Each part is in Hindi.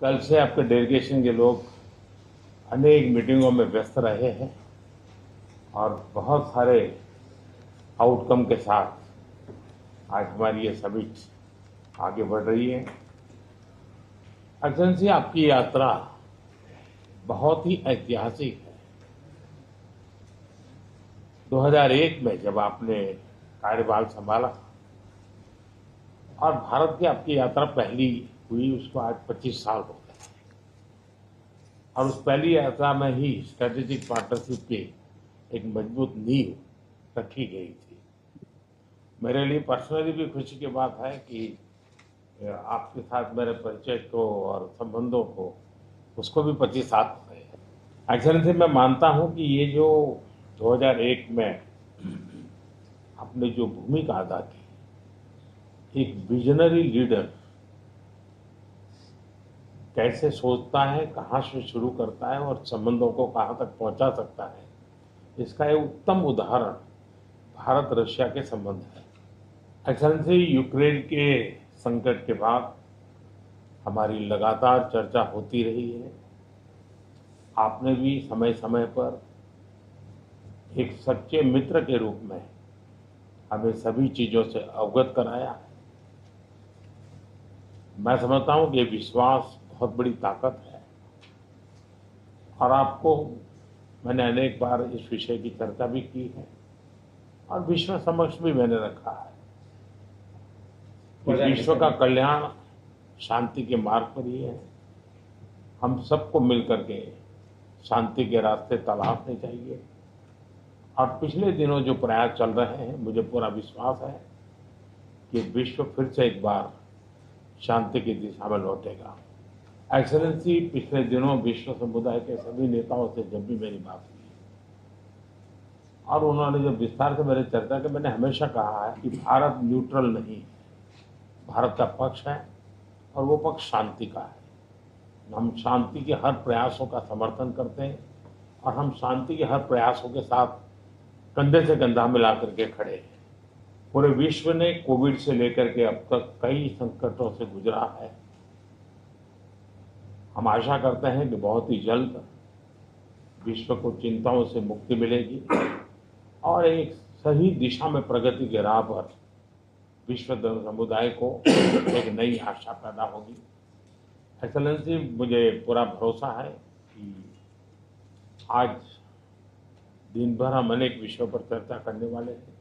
कल से आपके डेलीगेशन के लोग अनेक मीटिंगों में व्यस्त रहे हैं और बहुत सारे आउटकम के साथ आज हमारी ये समिट आगे बढ़ रही है। एक्सेलेंसी, आपकी यात्रा बहुत ही ऐतिहासिक है। 2001 में जब आपने कार्यभार संभाला और भारत की आपकी यात्रा पहली हुई, उसको आज 25 साल हो गए और उस पहली यात्रा में ही स्ट्रेटेजिक पार्टनरशिप की एक मजबूत नींव रखी गई थी। मेरे लिए पर्सनली भी खुशी की बात है कि आपके साथ मेरे परिचय को और संबंधों को उसको भी 25 साल हो गए हैं। एक्सेलेंसी, मैं मानता हूं कि ये जो 2001 में आपने जो भूमिका अदा की, एक विजनरी लीडर कैसे सोचता है, कहाँ से शुरू करता है और संबंधों को कहाँ तक पहुंचा सकता है, इसका एक उत्तम उदाहरण भारत रशिया के संबंध है। एक्सेलेंसी, यूक्रेन के संकट के बाद हमारी लगातार चर्चा होती रही है। आपने भी समय समय पर एक सच्चे मित्र के रूप में हमें सभी चीजों से अवगत कराया है। मैं समझता हूं कि ये विश्वास बहुत बड़ी ताकत है और आपको मैंने अनेक बार इस विषय की चर्चा भी की है और विश्व समक्ष भी मैंने रखा है कि विश्व का कल्याण शांति के मार्ग पर ही है। हम सबको मिलकर के शांति के रास्ते तलाशने चाहिए और पिछले दिनों जो प्रयास चल रहे हैं, मुझे पूरा विश्वास है कि विश्व फिर से एक बार शांति की दिशा में लौटेगा। एक्सेलेंसी, पिछले दिनों विश्व समुदाय के सभी नेताओं से जब भी मेरी बात हुई और उन्होंने जब विस्तार से मेरे चर्चा की, मैंने हमेशा कहा है कि भारत न्यूट्रल नहीं है, भारत का पक्ष है और वो पक्ष शांति का है। हम शांति के हर प्रयासों का समर्थन करते हैं और हम शांति के हर प्रयासों के साथ कंधे से कंधा मिला करके खड़े हैं। पूरे विश्व ने कोविड से लेकर के अब तक कई संकटों से गुजरा है। हम आशा करते हैं कि बहुत ही जल्द विश्व को चिंताओं से मुक्ति मिलेगी और एक सही दिशा में प्रगति के राह पर विश्व समुदाय को एक नई आशा पैदा होगी। एक्सेलेंसी, मुझे पूरा भरोसा है कि आज दिन भर हम अनेक विषयों पर चर्चा करने वाले हैं।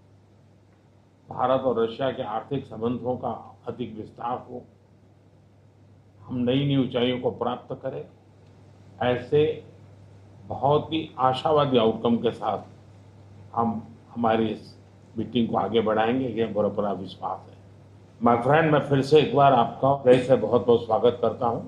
भारत और रशिया के आर्थिक संबंधों का अधिक विस्तार हो, हम नई नई ऊंचाइयों को प्राप्त करें, ऐसे बहुत ही आशावादी आउटकम के साथ हम हमारी इस मीटिंग को आगे बढ़ाएंगे, ये मेरा पूरा विश्वास है। माय फ्रेंड, मैं फिर से एक बार आपका फिर से बहुत बहुत स्वागत करता हूं